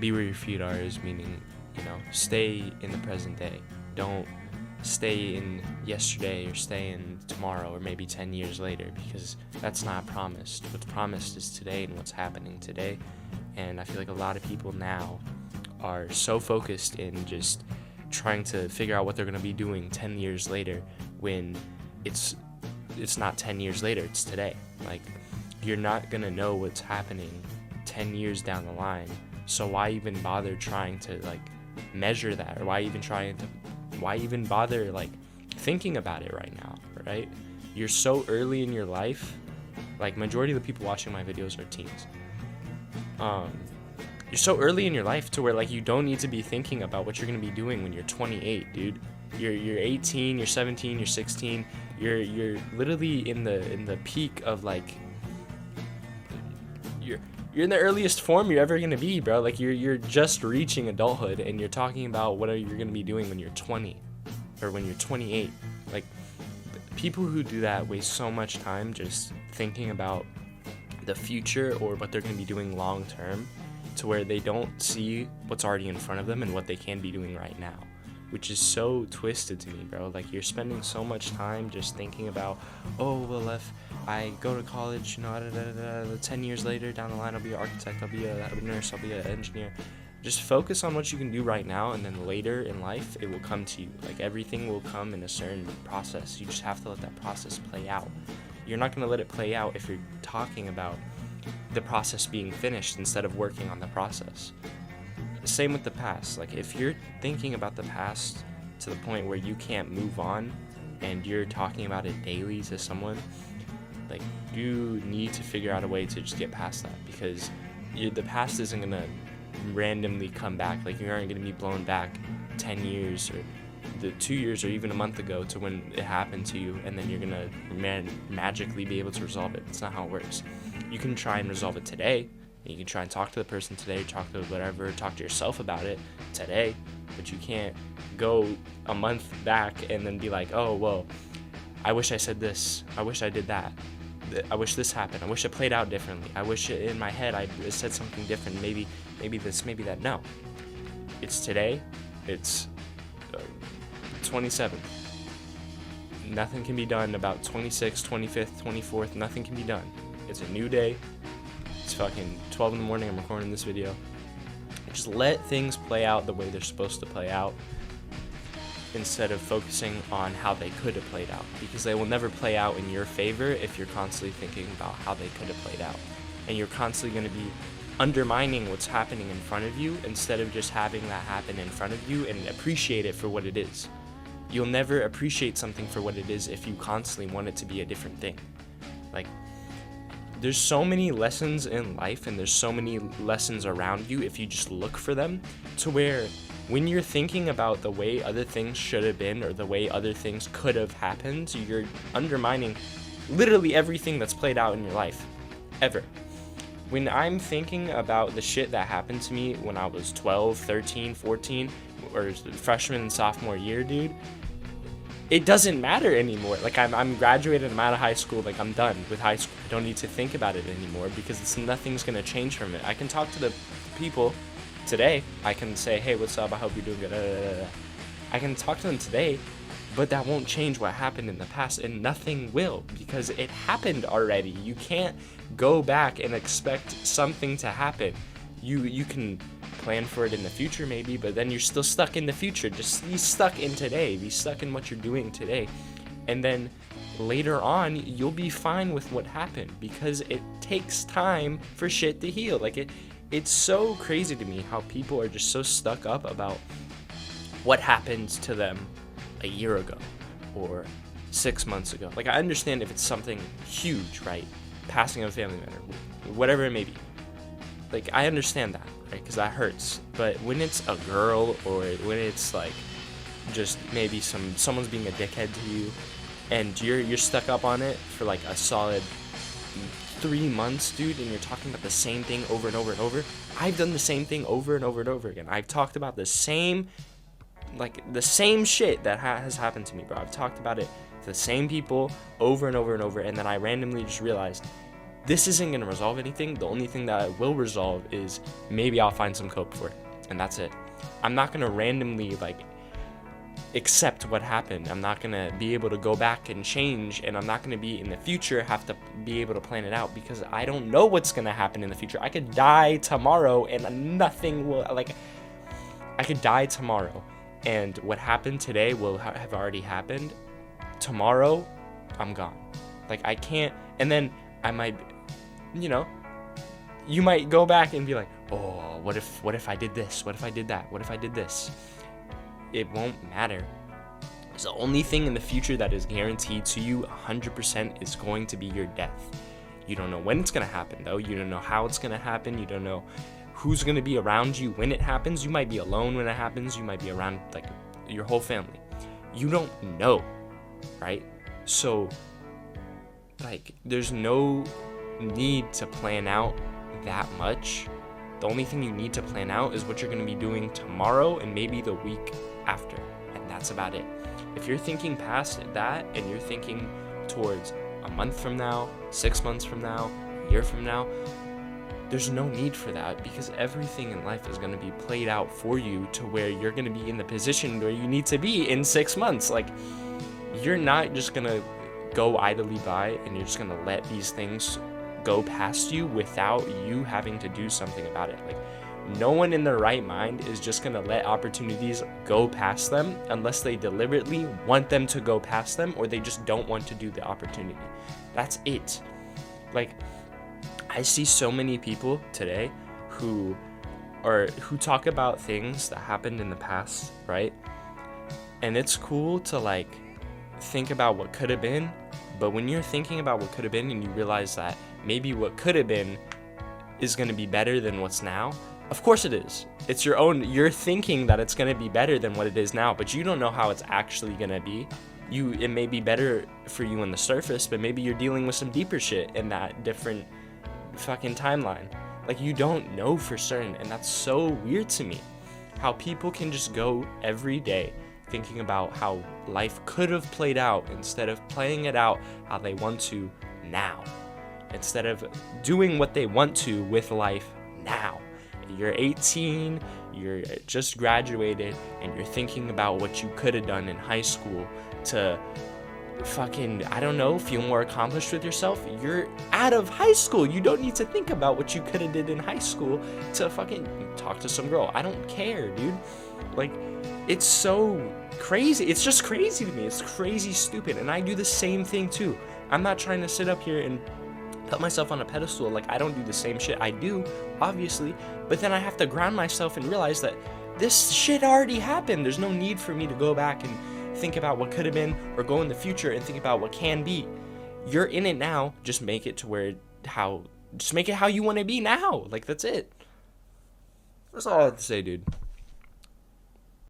be where your feet are is meaning, stay in the present day. Don't stay in yesterday or stay in tomorrow or maybe 10 years later, because that's not promised. What's promised is today and what's happening today. And I feel like a lot of people now are so focused in just trying to figure out what they're going to be doing 10 years later when it's not 10 years later, it's today. Like, you're not going to know what's happening 10 years down the line. So why even bother trying to measure that, or why even bother thinking about it right now, right? You're so early in your life. Like, majority of the people watching my videos are teens. You're so early in your life to where you don't need to be thinking about what you're gonna be doing when you're 28, dude. You're 18, you're 17, you're 16. You're literally in the peak of you're in the earliest form you're ever gonna be, bro. You're just reaching adulthood, and you're talking about what you're gonna be doing when you're 20 or when you're 28. People who do that waste so much time just thinking about the future or what they're gonna be doing long term, to where they don't see what's already in front of them and what they can be doing right now, which is so twisted to me, bro. You're spending so much time just thinking about, oh, well, if I go to college, 10 years later down the line, I'll be an architect, I'll be a nurse, I'll be an engineer. Just focus on what you can do right now, and then later in life, it will come to you. Everything will come in a certain process. You just have to let that process play out. You're not going to let it play out if you're talking about the process being finished instead of working on the process. Same with the past. If you're thinking about the past to the point where you can't move on, and you're talking about it daily to someone, you need to figure out a way to just get past that, because the past isn't gonna randomly come back. You aren't gonna be blown back 10 years or the 2 years or even a month ago to when it happened to you, and then you're gonna magically be able to resolve it. It's not how it works. You can try and resolve it today. You can try and talk to the person today, talk to whatever, talk to yourself about it today, but you can't go a month back and then be like, oh, well, I wish I said this, I wish I did that, I wish this happened, I wish it played out differently, I wish in my head I said something different, maybe this, maybe that. No, it's today, it's 27th. Nothing can be done about 26th, 25th, 24th, nothing can be done. It's a new day. It's fucking 12 in the morning, I'm recording this video. Just let things play out the way they're supposed to play out, instead of focusing on how they could have played out, because they will never play out in your favor if you're constantly thinking about how they could have played out, and you're constantly going to be undermining what's happening in front of you instead of just having that happen in front of you and appreciate it for what it is. You'll never appreciate something for what it is if you constantly want it to be a different thing. There's so many lessons in life, and there's so many lessons around you if you just look for them, to where when you're thinking about the way other things should have been or the way other things could have happened, you're undermining literally everything that's played out in your life, ever. When I'm thinking about the shit that happened to me when I was 12, 13, 14, or freshman and sophomore year, dude, it doesn't matter anymore. I'm graduated, I'm out of high school, I'm done with high school. I don't need to think about it anymore, because nothing's gonna change from it. I can talk to the people today. I can say, hey, what's up? I hope you're doing good. I can talk to them today, but that won't change what happened in the past, and nothing will, because it happened already. You can't go back and expect something to happen. You can plan for it in the future maybe, but then you're still stuck in the future. Just be stuck in today. Be stuck in what you're doing today. And then later on, you'll be fine with what happened, because it takes time for shit to heal. It's so crazy to me how people are just so stuck up about what happened to them a year ago or 6 months ago. I understand if it's something huge, right? Passing of a family member, whatever it may be. I understand that, right? Because that hurts. But when it's a girl, or when it's just maybe someone's being a dickhead to you, and you're stuck up on it for a solid 3 months, dude, and you're talking about the same thing over and over and over. I've done the same thing over and over and over again. I've talked about the same shit that has happened to me, bro. I've talked about it to the same people over and over and over, and then I randomly just realized this isn't going to resolve anything. The only thing that will resolve is maybe I'll find some cope for it, and that's it. I'm not going to randomly like accept what happened. I'm not going to be able to go back and change, and I'm not going to be in the future have to be able to plan it out, because I don't know what's going to happen in the future. I could die tomorrow and nothing will, like, I could die tomorrow and what happened today will have already happened. Tomorrow I'm gone. Like, I can't. And then I might, you might go back and be like, oh, what if I did this? What if I did that? What if I did this? It won't matter. The only thing in the future that is guaranteed to you 100% is going to be your death. You don't know when it's going to happen, though. You don't know how it's going to happen. You don't know who's going to be around you when it happens. You might be alone when it happens. You might be around, like, your whole family. You don't know, right? So, like, there's no need to plan out that much. The only thing you need to plan out is what you're going to be doing tomorrow and maybe the week after, and that's about it. If you're thinking past that and you're thinking towards a month from now, 6 months from now, a year from now, there's no need for that, because everything in life is going to be played out for you to where you're going to be in the position where you need to be in 6 months. Like, you're not just going to go idly by and you're just going to let these things go past you without you having to do something about it. Like, no one in their right mind is just going to let opportunities go past them unless they deliberately want them to go past them, or they just don't want to do the opportunity. That's it. Like, I see so many people today who talk about things that happened in the past, right? And it's cool to, like, think about what could have been, but when you're thinking about what could have been and you realize that maybe what could have been is going to be better than what's now, of course it is. It's you're thinking that it's going to be better than what it is now, but you don't know how it's actually going to be. It may be better for you on the surface, but maybe you're dealing with some deeper shit in that different fucking timeline. Like, you don't know for certain, and that's so weird to me. How people can just go every day thinking about how life could have played out instead of playing it out how they want to now. Instead of doing what they want to with life now. You're 18, you're just graduated, and you're thinking about what you could have done in high school to fucking, I don't know, feel more accomplished with yourself. You're out of high school. You don't need to think about what you could have did in high school to fucking talk to some girl. I don't care, dude. Like, it's so crazy. It's just crazy to me. It's crazy stupid. And I do the same thing too. I'm not trying to sit up here and put myself on a pedestal. Like, I don't do the same shit. I do, obviously, but then I have to ground myself and realize that this shit already happened. There's no need for me to go back and think about what could have been, or go in the future and think about what can be. You're in it now. Just make it to where just make it how you want to be now. Like, that's it. That's all I have to say, dude.